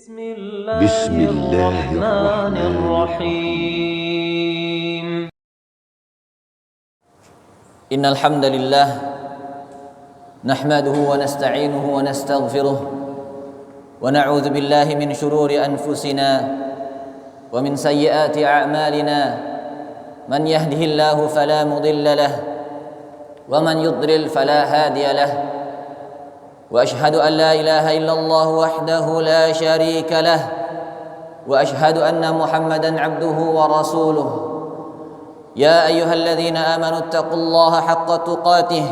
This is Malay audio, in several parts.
بسم الله الرحمن الرحيم إن الحمد لله نحمده ونستعينه ونستغفره ونعوذ بالله من شرور أنفسنا ومن سيئات أعمالنا من يهده الله فلا مضل له ومن يضلل فلا هادي له وأشهد أن لا إله إلا الله وحده لا شريك له وأشهد أن محمدا عبده ورسوله يا أيها الذين آمنوا اتقوا الله حق تقاته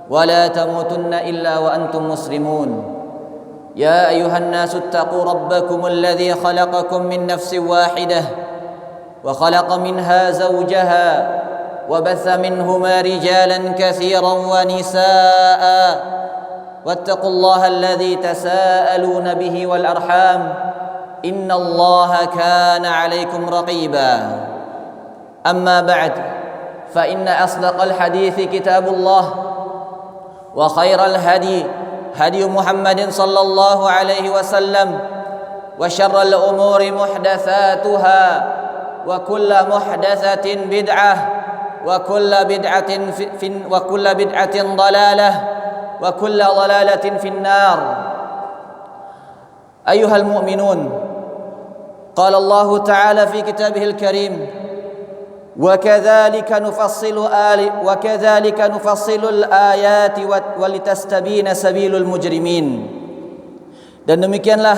ولا تموتن إلا وأنتم مسلمون يا أيها الناس اتقوا ربكم الذي خلقكم من نفس واحدة وخلق منها زوجها وبث منهما رجالا كثيرا ونساء واتقوا الله الذي تساءلون به والأرحام إن الله كان عليكم رقيبا أما بعد فإن أصدق الحديث كتاب الله وخير الهدي هدي محمد صلى الله عليه وسلم وشر الأمور محدثاتها وكل محدثة بدعة وكل بدعة ضلالة وكل ضلالة في النار أيها المؤمنون قال الله تعالى في كتابه الكريم وكذلك نفصل الآيات ولتستبين سبيل المجرمين. Dan demikianlah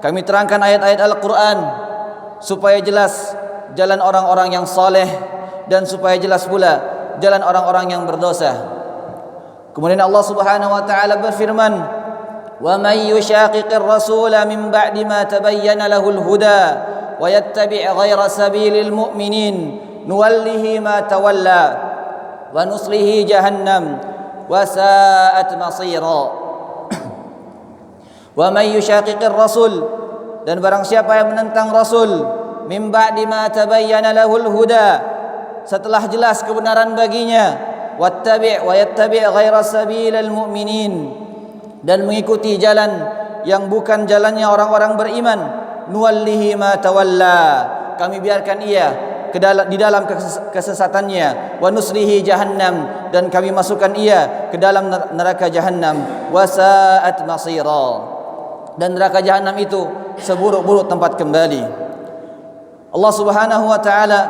kami terangkan ayat-ayat Al-Quran supaya jelas jalan orang-orang yang saleh dan supaya jelas pula jalan orang-orang yang berdosa. Kemudian Allah Subhanahu wa taala berfirman, "Wa may yushaqiqir rasula min ba'di ma tabayyana lahul huda wa yattabi' ghayra sabilil mu'minin nuwallihi ma tawalla wa nuslihi jahannam wa sa'at masira." Wa may yushaqiqir rasul, dan barang siapa yang menentang rasul, min ba'di ma tabayyana lahul huda, setelah jelas kebenaran baginya, yattabi' ghaira sabilil mu'minin, dan mengikuti jalan yang bukan jalannya orang-orang beriman, nuwallihi ma tawalla, kami biarkan ia di dalam kesesatannya, wa nuslihi jahannam, dan kami masukkan ia ke dalam neraka jahannam, wa sa'at masira, dan neraka jahannam itu seburuk-buruk tempat kembali. Allah Subhanahu wa taala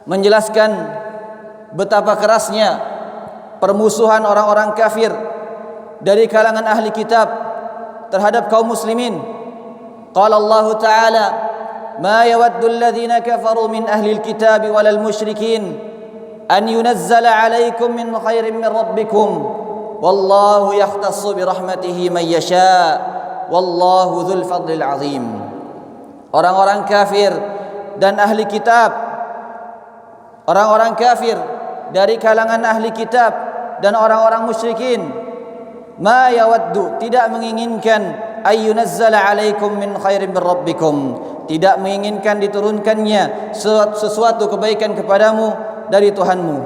menjelaskan betapa kerasnya permusuhan orang-orang kafir dari kalangan ahli kitab terhadap kaum muslimin. Qala Allah Ta'ala, "Ma yawaddu alladhina kafaru min ahli alkitab walal musyrikin an yunazzala 'alaykum min khairin min rabbikum wallahu yahtassu bi rahmatihi man yasha wallahu dzul fadlil 'azim." Orang-orang kafir dan ahli kitab, orang-orang kafir dari kalangan ahli kitab dan orang-orang musyrikin, ma yawaddu, tidak menginginkan, ayyunazzala alaikum min khairin min rabbikum, tidak menginginkan diturunkannya sesuatu kebaikan kepadamu dari Tuhanmu.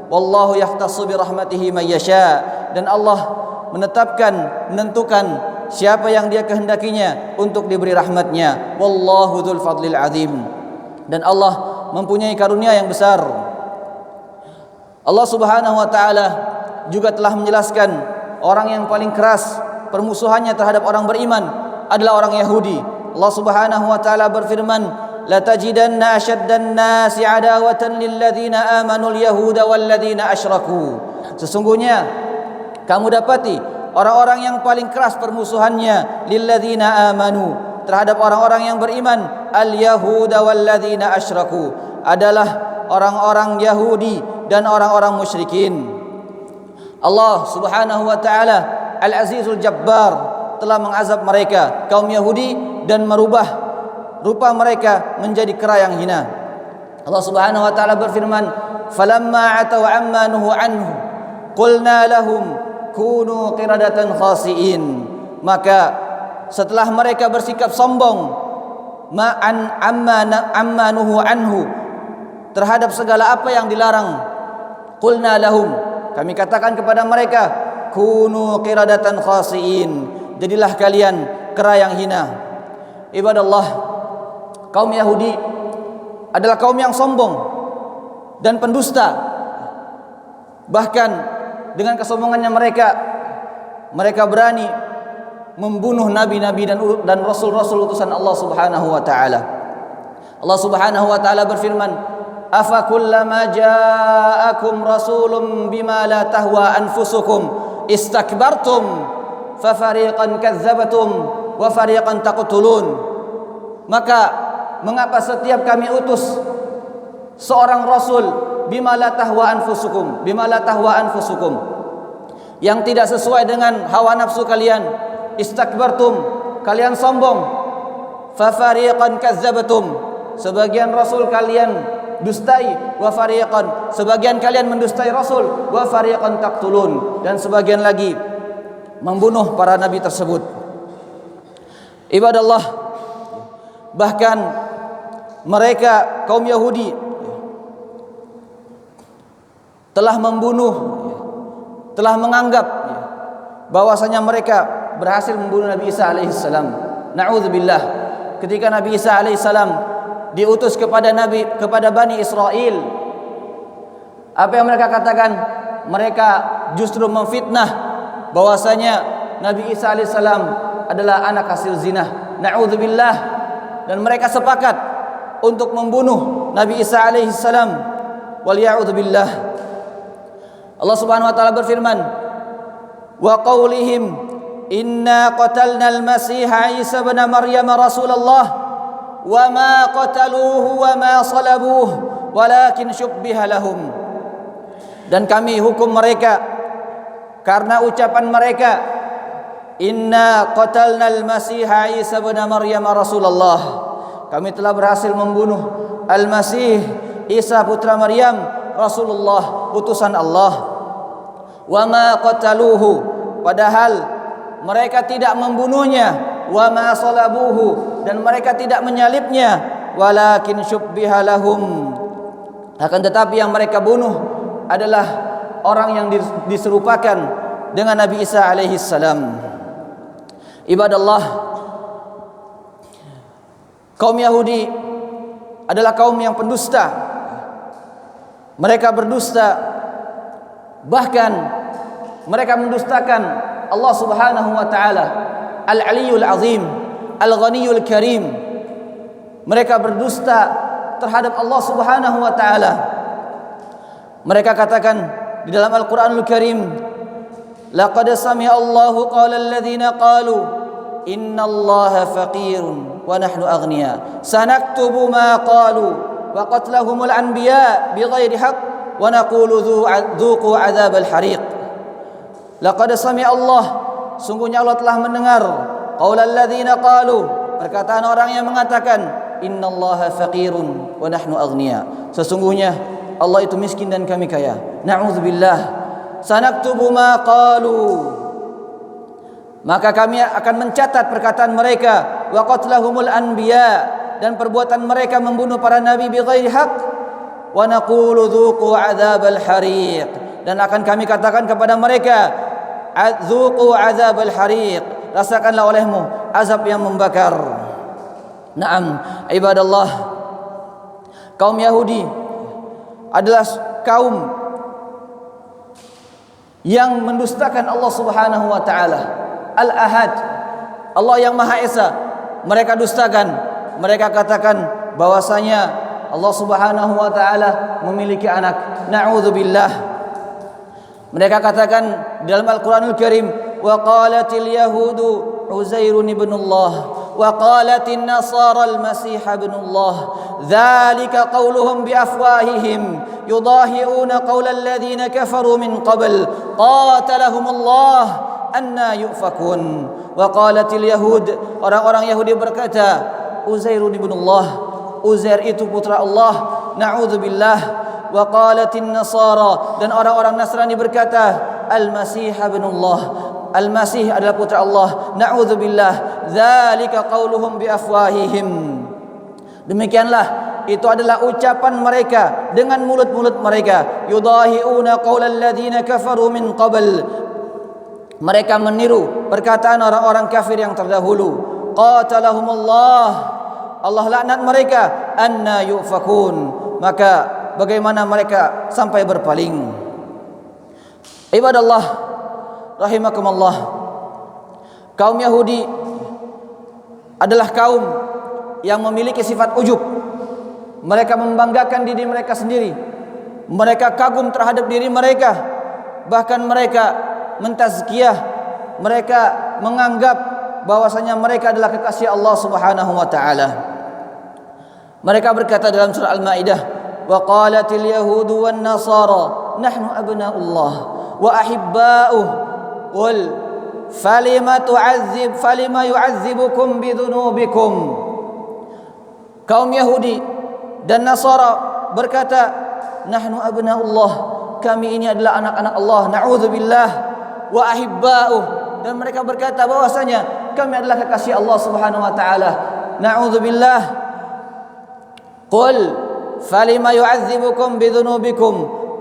Wallahu yahtassu bi rahmatihi man yasha, dan Allah menentukan siapa yang dia kehendakinya untuk diberi rahmatnya. Wallahu dzul fadlil azim, dan Allah mempunyai karunia yang besar. Allah Subhanahu wa taala juga telah menjelaskan orang yang paling keras permusuhannya terhadap orang beriman adalah orang Yahudi. Allah Subhanahu wa taala berfirman, "La tajidanna ashaddan nasi adawatan lil ladzina amanu al yahuda wal ladzina asyraku." Sesungguhnya kamu dapati orang-orang yang paling keras permusuhannya lil ladzina amanu, terhadap orang-orang yang beriman, al yahuda wal ladzina asyraku, adalah orang-orang Yahudi dan orang-orang musyrikin. Allah Subhanahu wa taala Al-Azizul Jabbar telah mengazab mereka kaum Yahudi dan merubah rupa mereka menjadi kera yang hina. Allah Subhanahu wa taala berfirman, "Falamma atau amma nuhu anhu qulna lahum kunu qiradatan khasiin." Maka setelah mereka bersikap sombong amma nuhu anhu, terhadap segala apa yang dilarang, qulna lahum, kami katakan kepada mereka, kunu qiradatan khasiin, jadilah kalian kera yang hina. Ibadallah, kaum Yahudi adalah kaum yang sombong dan pendusta. Bahkan dengan kesombongannya mereka berani membunuh nabi-nabi dan rasul-rasul utusan Allah Subhanahu wa taala. Allah Subhanahu wa taala berfirman, "Afa kullama ja'akum rasulun bima la tahwa anfusukum istakbartum fa fariqan kadzdzabtum wa fariqan taqtulun." Maka mengapa setiap kami utus seorang rasul bima la tahwa anfusukum yang tidak sesuai dengan hawa nafsu kalian, istakbartum, kalian sombong, fa fariqan kadzdzabtum, sebagian rasul kalian dustai, wa fariqan, sebagian kalian mendustai rasul, wa fariqan taqtulun, dan sebagian lagi membunuh para nabi tersebut. Ibadallah, bahkan mereka kaum Yahudi telah menganggap bahwasanya mereka berhasil membunuh Nabi Isa alaihissalam. Na'udzubillah. Ketika Nabi Isa alaihissalam diutus kepada Bani Israel, apa yang mereka katakan? Mereka justru memfitnah bahwasanya Nabi Isa alaihissalam adalah anak hasil zina. Na'udzubillah. Dan mereka sepakat untuk membunuh Nabi Isa alaihissalam. Wal ya'udzubillah. Allah Subhanahu wa taala berfirman, wa qaulihim inna qatalna al-masiha Isa ibn Maryam Rasulullah wa ma qataluhu wa ma salabuhu walakin syubbiha lahum. Dan kami hukum mereka karena ucapan mereka, inna qatalna al-masiha Isa ibn Maryam Rasulullah, kami telah berhasil membunuh Al-Masih Isa putra Maryam, Rasulullah, utusan Allah. Wa ma qataluhu, padahal mereka tidak membunuhnya. Wa ma salabuhu, dan mereka tidak menyalibnya. Walakin syubbiha lahum, akan tetapi yang mereka bunuh adalah orang yang diserupakan dengan Nabi Isa alaihi salam. Ibadallah, kaum Yahudi adalah kaum yang pendusta. Mereka berdusta, bahkan mereka mendustakan Allah Subhanahu wa taala, Al-Aliyyul Azim, Al-Ghaniyyul Karim. Mereka berdusta terhadap Allah Subhanahu wa taala. Mereka katakan di dalam Al-Qur'anul Karim, laqad sami'a Allahu qala alladziina qalu innallaha faqirun wa nahnu aghniya sanaktubu ma qalu wa qatlahumul anbiya bighairi haqq wa naqulu dzuqu adzabal hariq. Laqad sami'a Allah, sungguhnya Allah telah mendengar, qaulal ladzina qalu, perkataan orang yang mengatakan innallaha faqirun wa nahnu aghniya, sesungguhnya Allah itu miskin dan kami kaya. Na'udzubillah. Sanaktubu ma qalu, maka kami akan mencatat perkataan mereka, wa qatlahumul anbiya, dan perbuatan mereka membunuh para nabi bighairi haqq, wa naqulu dzuqu adzabal hariq, dan akan kami katakan kepada mereka, dzuqu adzabal hariq, rasakanlah olehmu azab yang membakar. Naam, ibadallah, kaum Yahudi adalah kaum yang mendustakan Allah Subhanahu wa taala, Al-Ahad, Allah yang Maha Esa. Mereka dustakan. Mereka katakan bahwasanya Allah Subhanahu wa taala memiliki anak. Na'udzubillah. Mereka katakan dalam Al-Qur'anul Karim, wa qalatil yahudu Uzairun ibnullah wa qalatin nasara al-masih ibnullah dzalika qauluhum bi afwahihim yudahi'una qaulal ladzina kafaru min qabl qatalahumullah anna yufakun. Wa qalatil yahud, orang-orang Yahudi berkata, Uzairun ibnullah, Uzair itu putra Allah. Na'udzubillah. Wa qalatin nasara, dan orang-orang Nasrani berkata, Al-Masih ibnullah, Al-Masih adalah putra Allah. Na'udzubillah. Dzalika qauluhum bi afwahihim. Demikianlah, itu adalah ucapan mereka dengan mulut-mulut mereka. Yudahi'una qaulal ladzina kafaru min qabl, mereka meniru perkataan orang-orang kafir yang terdahulu. Qatalahumullah, Allah laknat mereka. Anna yufakun, maka bagaimana mereka sampai berpaling. Ibadallah rahimakumullah, kaum Yahudi adalah kaum yang memiliki sifat ujub. Mereka membanggakan diri mereka sendiri. Mereka kagum terhadap diri mereka. Bahkan mereka mentazkiyah, mereka menganggap bahwasanya mereka adalah kekasih Allah Subhanahu wa taala. Mereka berkata dalam surah Al-Maidah, wa qalatil yahudu wan nasara nahnu abna'ullah wa ahibba'uh qul falima yu'azzibukum bidzunubikum. Kaum Yahudi dan Nasara berkata, nahnu abna'ullah, kami ini adalah anak-anak Allah, na'udzubillah, wa ahibba'uh, dan mereka berkata bahwasanya kami adalah kekasih Allah Subhanahu wa taala, na'udzubillah. Qul falima yu'azzibukum bidzunubikum,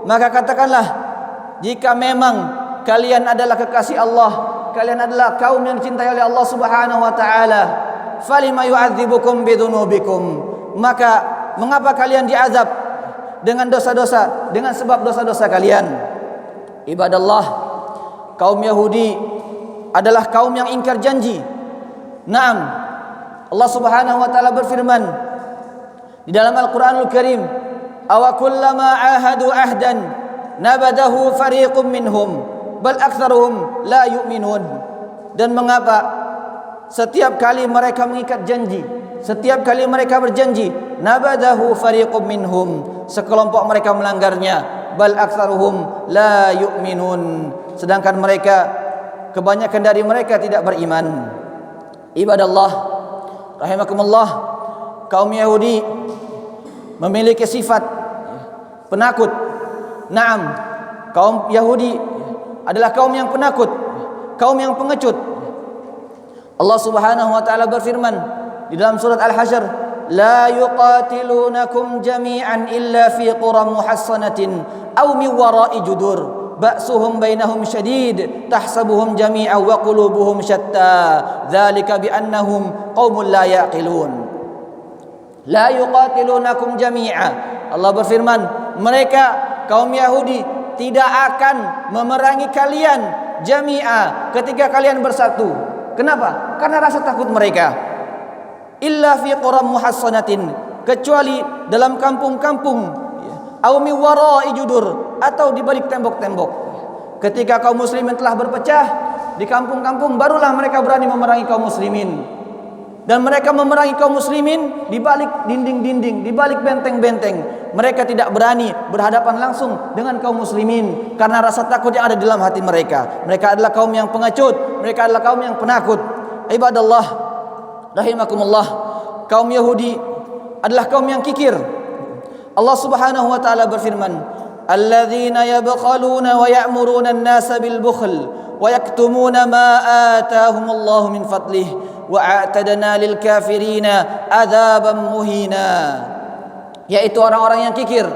maka katakanlah, jika memang kalian adalah kekasih Allah, kalian adalah kaum yang dicintai oleh Allah Subhanahu wa taala, falima yu'adzibukum bidzunubikum, maka mengapa kalian diazab dengan dosa-dosa, dengan sebab dosa-dosa kalian? Ibadallah, kaum Yahudi adalah kaum yang ingkar janji. Naam, Allah Subhanahu wa taala berfirman di dalam Al-Qur'anul Karim, aw kullama ahadu ahdan nabadahu fariqum minhum bal aktsaruhum la yu'minun. Dan mengapa setiap kali mereka mengikat janji, setiap kali mereka berjanji, nabadahu fariqum minhum, sekelompok mereka melanggarnya, bal aktsaruhum la yu'minun, sedangkan mereka, kebanyakan dari mereka tidak beriman. Ibadallah rahimakumullah, kaum Yahudi memiliki sifat penakut. Naam, kaum Yahudi adalah kaum yang penakut, kaum yang pengecut. Allah Subhanahu wa taala berfirman di dalam surat Al-Hasyr, la yuqatilunakum jami'an illa fi quram muhassanatin aw min wara'i judur ba'suhum bainahum syadid tahsabuhum jami'an wa qulubuhum syatta dzalika bi annahum qaumun la yaqilun. La yuqatilunakum jami'a, Allah berfirman, mereka kaum Yahudi tidak akan memerangi kalian jami'a, ketika kalian bersatu. Kenapa? Karena rasa takut mereka. Illa fi quram muhassanatin, kecuali dalam kampung-kampung, aw min wara'i judur, atau di balik tembok-tembok. Ketika kaum muslimin telah berpecah di kampung-kampung, barulah mereka berani memerangi kaum muslimin. Dan mereka memerangi kaum muslimin di balik dinding-dinding, di balik benteng-benteng. Mereka tidak berani berhadapan langsung dengan kaum muslimin karena rasa takut yang ada di dalam hati mereka. Mereka adalah kaum yang pengecut, mereka adalah kaum yang penakut. Ibadallah rahimakumullah, kaum Yahudi adalah kaum yang kikir. Allah Subhanahu wa taala berfirman, alladzina yabkhaluna wa ya'muruna an-nasa bil bukhl wa yaktumuna ma ataahumullahu min fadlihi wa a'tadna lil kafirina adzaban muhina. Yaitu orang-orang yang kikir,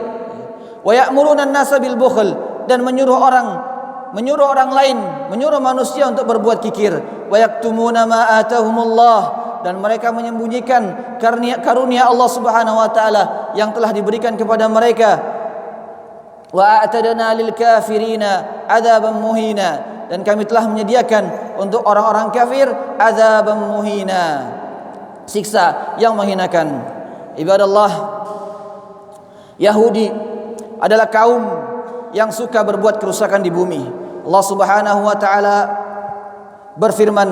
wa ya'muruna an-nasa bil bukhl, dan menyuruh orang lain, menyuruh manusia untuk berbuat kikir. Wa yaktumuna ma atahumullah, dan mereka menyembunyikan karunia Allah Subhanahu wa taala yang telah diberikan kepada mereka. Wa a'tadna lil kafirina adzaban muhina, dan kami telah menyediakan untuk orang-orang kafir adzaban muhina, siksa yang menghinakan. Ibadallah, Yahudi adalah kaum yang suka berbuat kerusakan di bumi. Allah Subhanahu wa taala berfirman,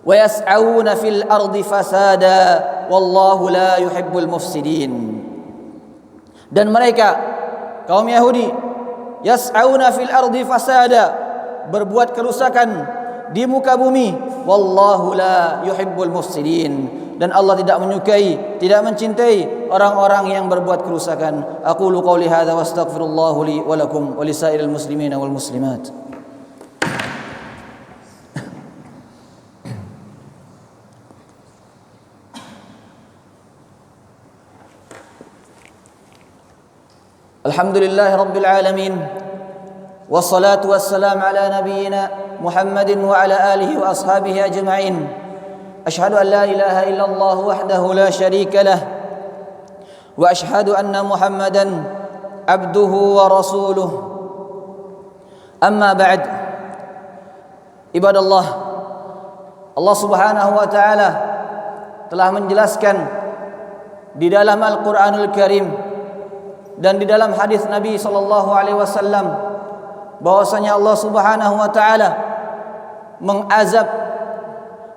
wa yas'auna fil ardi fasada wallahu la yuhibbul mufsidin. Dan mereka kaum Yahudi yas'auna fil ardi fasada, berbuat kerusakan di muka bumi, wallahu la yuhibbul mufsidin, dan Allah tidak menyukai, tidak mencintai orang-orang yang berbuat kerusakan. Aqulu qouli hadza wa astaghfirullah li wa lakum wa lisairil muslimina wal muslimat. Alhamdulillahi rabbil alamin, wassalatu wassalamu ala nabiyyina محمد وعلى آله وأصحابه أجمعين. أشهد أن لا إله إلا الله وحده لا شريك له وأشهد أن محمدا عبده ورسوله. أما بعد، عباد الله, Allah Subhanahu wa taala telah menjelaskan di dalam Al-Qur'anul Karim dan di dalam hadis Nabi sallallahu alaihi wasallam bahwasanya Allah Subhanahu wa taala mengazab,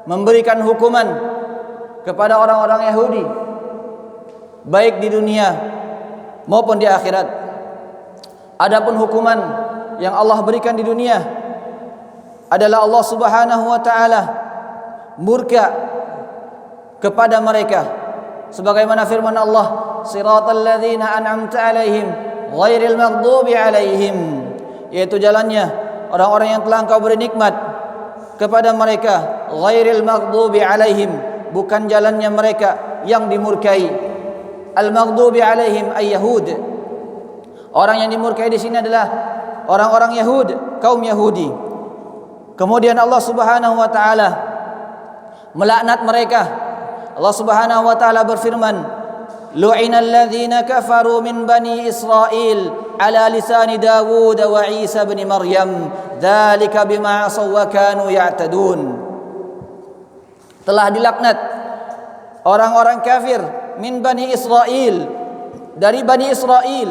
memberikan hukuman kepada orang-orang Yahudi baik di dunia maupun di akhirat. Adapun hukuman yang Allah berikan di dunia adalah Allah Subhanahu wa taala murka kepada mereka, sebagaimana firman Allah, siratal ladzina an'amta 'alaihim ghairil maghdubi 'alaihim, yaitu jalannya orang-orang yang telah Engkau beri nikmat kepada mereka, ghairil maghdubi 'alaihim, bukan jalannya mereka yang dimurkai. Al maghdubi 'alaihim ay yahud. Orang yang dimurkai di sini adalah orang-orang Yahud, kaum Yahudi. Kemudian Allah Subhanahu wa taala melaknat mereka. Allah Subhanahu wa taala berfirman, lu'inal ladzina kafaru min bani Israil ala lisani Dawud wa Isa bin Maryam dzalika bima 'asaw wa kanu ya'tadun. Telah dilaknat orang-orang kafir min bani Israil, dari bani Israil,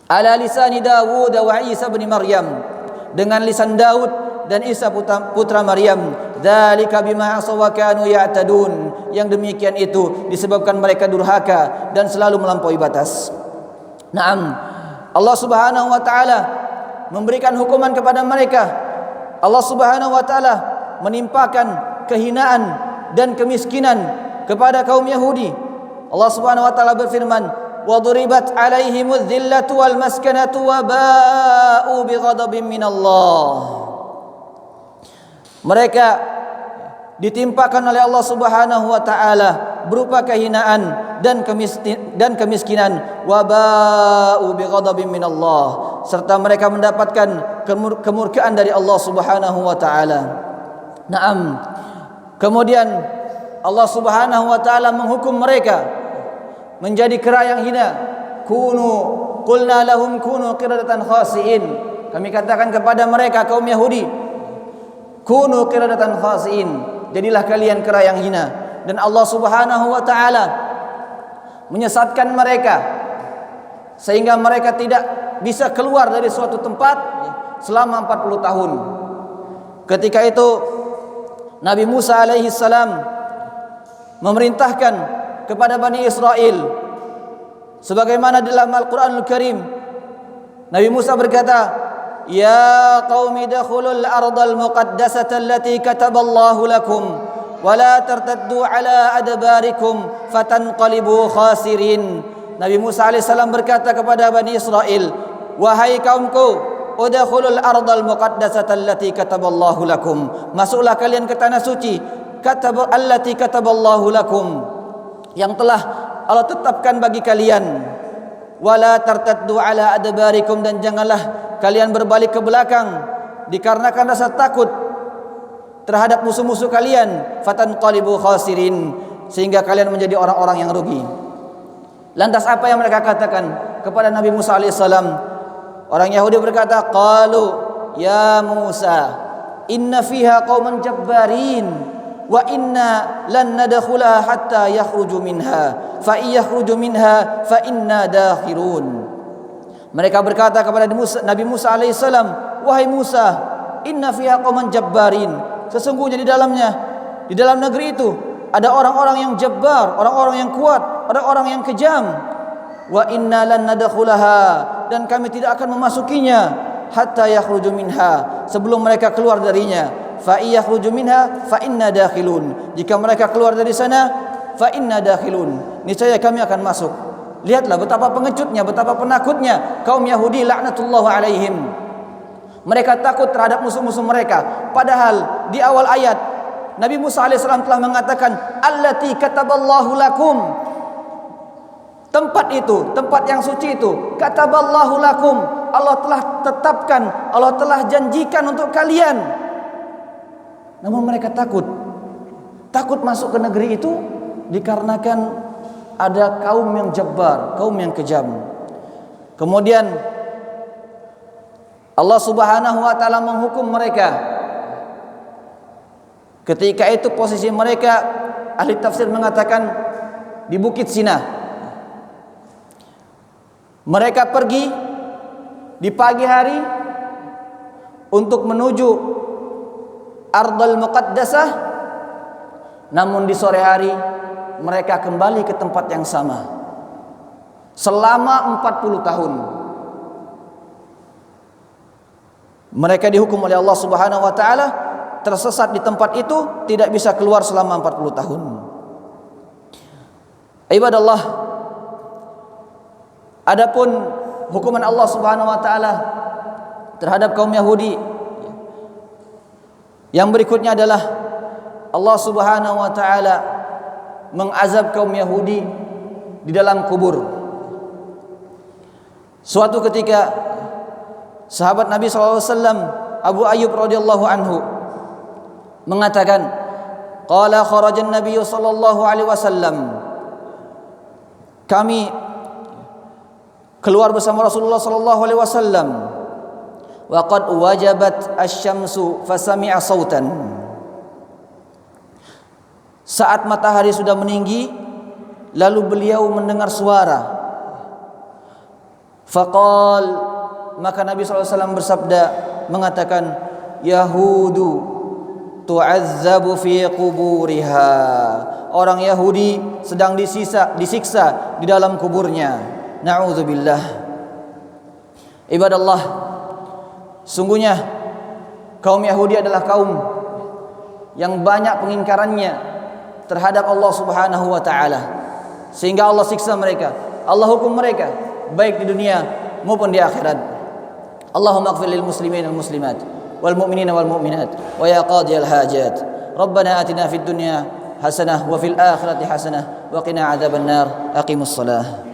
ala lisani Dawud wa Isa bin Maryam, dengan lisan Daud dan Isa putra Maryam. Dzalika bima 'asaw wa kanu ya'tadun, yang demikian itu disebabkan mereka durhaka dan selalu melampaui batas. Naam, Allah Subhanahu wa taala memberikan hukuman kepada mereka. Allah Subhanahu wa taala menimpakan kehinaan dan kemiskinan kepada kaum Yahudi. Allah Subhanahu wa taala berfirman, وَضُرِبَتْ عَلَيْهِمُ الذِّلَّةُ وَالْمَسْكَنَةُ وَبَاءُوا بِغَضَبٍ مِّنَ اللَّهِ. Mereka ditimpakan oleh Allah Subhanahu wa taala berupa kehinaan dan kemiskinan, waba'u bighadabin min Allah, serta mereka mendapatkan kemurkaan dari Allah Subhanahu wa taala. Naam. Kemudian Allah Subhanahu wa taala menghukum mereka menjadi kera yang hina. Qulna lahum kunu qiradatan khasiin. Kami katakan kepada mereka kaum Yahudi, kunu qiradatan khasiin, jadilah kalian kera yang hina. Dan Allah Subhanahu wa taala menyesatkan mereka sehingga mereka tidak bisa keluar dari suatu tempat selama 40 tahun. Ketika itu Nabi Musa alaihi salam memerintahkan kepada Bani Israel, sebagaimana dalam Al-Quranul Karim, Nabi Musa berkata, ya qaumi dakhulul ardal muqaddasata allati kataballahu lakum wa la tartaddu ala adbarikum fatanqalibu khasirin. Nabi Musa alaihi salam berkata kepada Bani Israel, wahai kaumku, udkhulul ardal muqaddasata allati kataballahu lakum, masuklah kalian ke tanah suci allati kataballahu lakum, yang telah Allah tetapkan bagi kalian. Wala tartaddu ala adbarikum, dan janganlah kalian berbalik ke belakang dikarenakan rasa takut terhadap musuh-musuh kalian. Fatanqalibu khasirin, sehingga kalian menjadi orang-orang yang rugi. Lantas apa yang mereka katakan kepada Nabi Musa alaihissalam? Orang Yahudi berkata, qalu ya Musa inna fiha qauman jabbarin wa inna lan nadkhulaha hatta yakhruju minha fa yakhruju minha fa inna dakhirun. Mereka berkata kepada Nabi Musa alaihissalam, wahai Musa, inna fiha qauman jabbarin, sesungguhnya di dalam negeri itu ada orang-orang yang jabbar, orang-orang yang kuat, orang-orang yang kejam. Wa inna lan nadkhulaha, dan kami tidak akan memasukinya hatta yakhruju minha, sebelum mereka keluar darinya. Fa yakhruju minha fa inna dakhilun, jika mereka keluar dari sana fa inna dakhilun, niscaya kami akan masuk. Lihatlah betapa pengejutnya, betapa penakutnya kaum Yahudi laknatullah alaihim. Mereka takut terhadap musuh-musuh mereka, padahal di awal ayat Nabi Musa alaihissalam telah mengatakan allati kataballahu lakum, tempat itu, tempat yang suci itu, kataballahu lakum, Allah telah tetapkan, Allah telah janjikan untuk kalian. Namun mereka takut masuk ke negeri itu dikarenakan ada kaum yang jabbar, kaum yang kejam. Kemudian Allah Subhanahu wa taala menghukum mereka. Ketika itu posisi mereka, ahli tafsir mengatakan di Bukit Sina. Mereka pergi di pagi hari untuk menuju Ardul Muqaddasah, namun di sore hari mereka kembali ke tempat yang sama selama 40 tahun. Mereka dihukum oleh Allah Subhanahu wa taala, tersesat di tempat itu, tidak bisa keluar selama 40 tahun. Ibadallah, adapun hukuman Allah Subhanahu wa taala terhadap kaum Yahudi yang berikutnya adalah Allah Subhanahu wa taala mengazab kaum Yahudi di dalam kubur. Suatu ketika sahabat Nabi sallallahu alaihi wasallam Abu Ayyub radhiyallahu anhu mengatakan, qala kharajan Nabi sallallahu alaihi wasallam, kami keluar bersama Rasulullah sallallahu alaihi wasallam, wa qad wajabat asy-syamsu fasami'a sautan. Saat matahari sudah meninggi, lalu beliau mendengar suara. Faqal, maka Nabi sallallahu alaihi wasallam bersabda, mengatakan, Yahudu tu'azzabu fi quburiha. Orang Yahudi sedang disiksa di dalam kuburnya. Na'udzubillah. Ibadallah, sungguhnya kaum Yahudi adalah kaum yang banyak pengingkarannya terhadap Allah Subhanahu wa taala, sehingga Allah siksa mereka, Allah hukum mereka baik di dunia maupun di akhirat. Allahumma ighfir lil muslimin wal muslimat wal mu'minina wal mu'minat wa ya qadiyal hajat. Rabbana atina fid dunya hasanah wa fil akhirati hasanah wa qina adzaban nar. Aqimus shalah.